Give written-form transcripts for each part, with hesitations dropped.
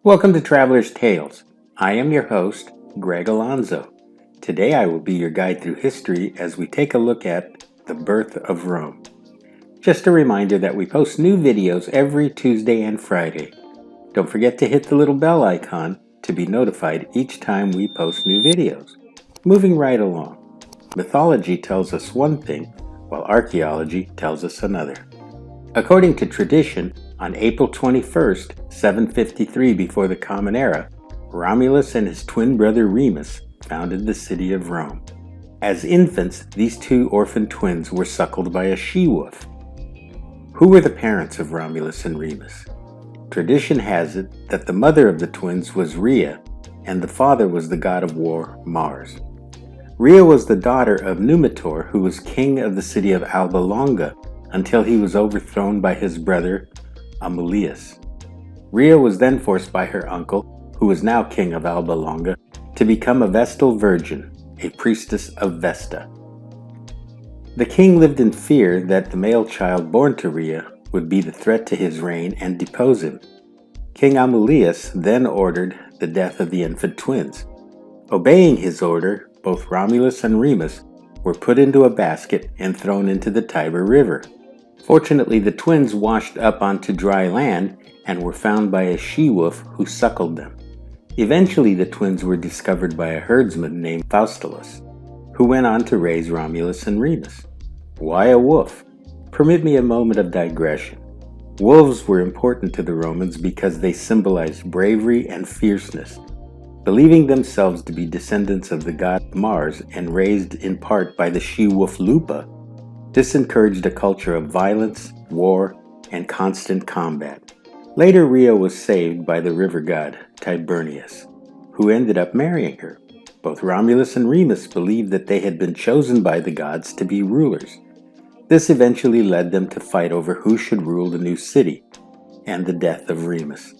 Welcome to Traveler's Tales. I am your host, Greg Alonzo. Today I will be your guide through history as we take a look at the birth of Rome. Just a reminder that we post new videos every Tuesday and Friday. Don't forget to hit the little bell icon to be notified each time we post new videos. Moving right along, mythology tells us one thing, while archaeology tells us another. According to tradition, on April 21st, 753 before the Common Era, Romulus and his twin brother Remus founded the city of Rome. As infants, these two orphan twins were suckled by a she-wolf. Who were the parents of Romulus and Remus? Tradition has it that the mother of the twins was Rhea, and the father was the god of war, Mars. Rhea was the daughter of Numitor, who was king of the city of Alba Longa, until he was overthrown by his brother Amulius. Rhea was then forced by her uncle, who was now king of Alba Longa, to become a Vestal virgin, a priestess of Vesta. The king lived in fear that the male child born to Rhea would be the threat to his reign and depose him. King Amulius then ordered the death of the infant twins. Obeying his order, both Romulus and Remus were put into a basket and thrown into the Tiber River. Fortunately, the twins washed up onto dry land and were found by a she-wolf who suckled them. Eventually, the twins were discovered by a herdsman named Faustulus, who went on to raise Romulus and Remus. Why a wolf? Permit me a moment of digression. Wolves were important to the Romans because they symbolized bravery and fierceness. Believing themselves to be descendants of the god Mars and raised in part by the she-wolf Lupa, this encouraged a culture of violence, war, and constant combat. Later, Rhea was saved by the river god Tibernius, who ended up marrying her. Both Romulus and Remus believed that they had been chosen by the gods to be rulers. This eventually led them to fight over who should rule the new city, and the death of Remus.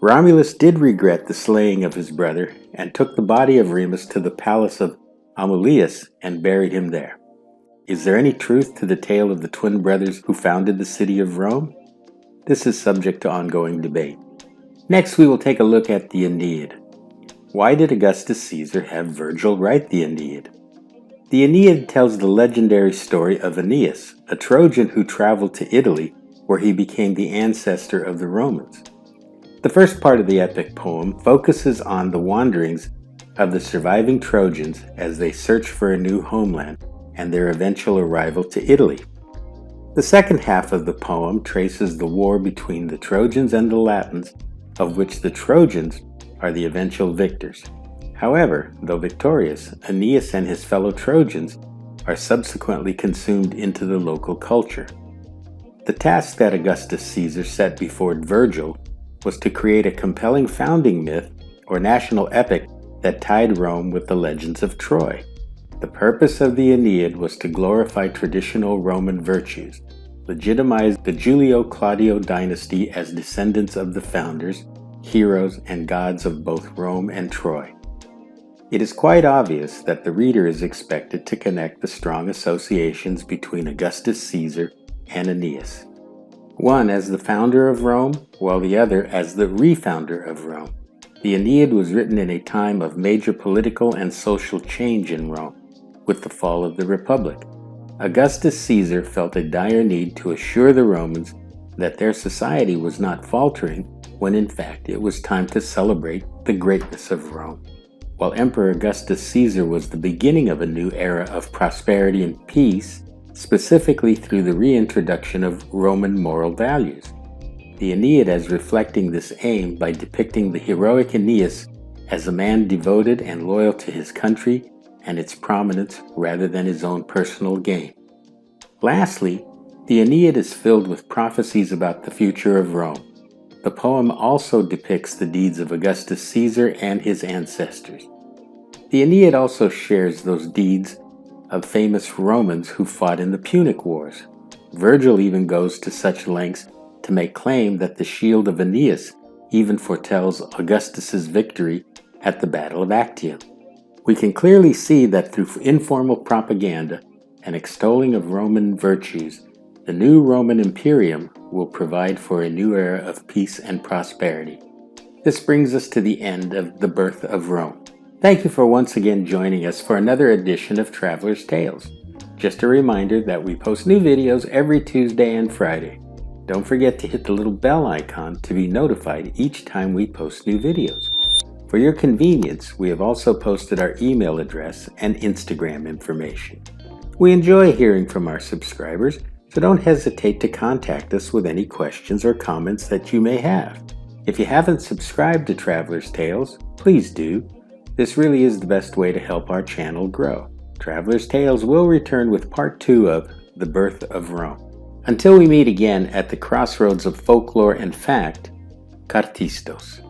Romulus did regret the slaying of his brother and took the body of Remus to the palace of Amulius and buried him there. Is there any truth to the tale of the twin brothers who founded the city of Rome? This is subject to ongoing debate. Next, we will take a look at the Aeneid. Why did Augustus Caesar have Virgil write the Aeneid? The Aeneid tells the legendary story of Aeneas, a Trojan who traveled to Italy, where he became the ancestor of the Romans. The first part of the epic poem focuses on the wanderings of the surviving Trojans as they search for a new homeland and their eventual arrival to Italy. The second half of the poem traces the war between the Trojans and the Latins, of which the Trojans are the eventual victors. However, though victorious, Aeneas and his fellow Trojans are subsequently consumed into the local culture. The task that Augustus Caesar set before Virgil was to create a compelling founding myth or national epic that tied Rome with the legends of Troy. The purpose of the Aeneid was to glorify traditional Roman virtues, legitimize the Julio-Claudio dynasty as descendants of the founders, heroes, and gods of both Rome and Troy. It is quite obvious that the reader is expected to connect the strong associations between Augustus Caesar and Aeneas, one as the founder of Rome, while the other as the refounder of Rome. The Aeneid was written in a time of major political and social change in Rome, with the fall of the Republic. Augustus Caesar felt a dire need to assure the Romans that their society was not faltering, when in fact it was time to celebrate the greatness of Rome. While Emperor Augustus Caesar was the beginning of a new era of prosperity and peace, specifically through the reintroduction of Roman moral values. The Aeneid as reflecting this aim by depicting the heroic Aeneas as a man devoted and loyal to his country and its prominence rather than his own personal gain. Lastly, the Aeneid is filled with prophecies about the future of Rome. The poem also depicts the deeds of Augustus Caesar and his ancestors. The Aeneid also shares those deeds of famous Romans who fought in the Punic Wars. Virgil even goes to such lengths to make claim that the shield of Aeneas even foretells Augustus's victory at the Battle of Actium. We can clearly see that through informal propaganda and extolling of Roman virtues, the new Roman Imperium will provide for a new era of peace and prosperity. This brings us to the end of The Birth of Rome. Thank you for once again joining us for another edition of Traveler's Tales. Just a reminder that we post new videos every Tuesday and Friday. Don't forget to hit the little bell icon to be notified each time we post new videos. For your convenience, we have also posted our email address and Instagram information. We enjoy hearing from our subscribers, so don't hesitate to contact us with any questions or comments that you may have. If you haven't subscribed to Traveler's Tales, please do. This really is the best way to help our channel grow. Traveler's Tales will return with part 2 of The Birth of Rome. Until we meet again at the crossroads of folklore and fact, Cartistos.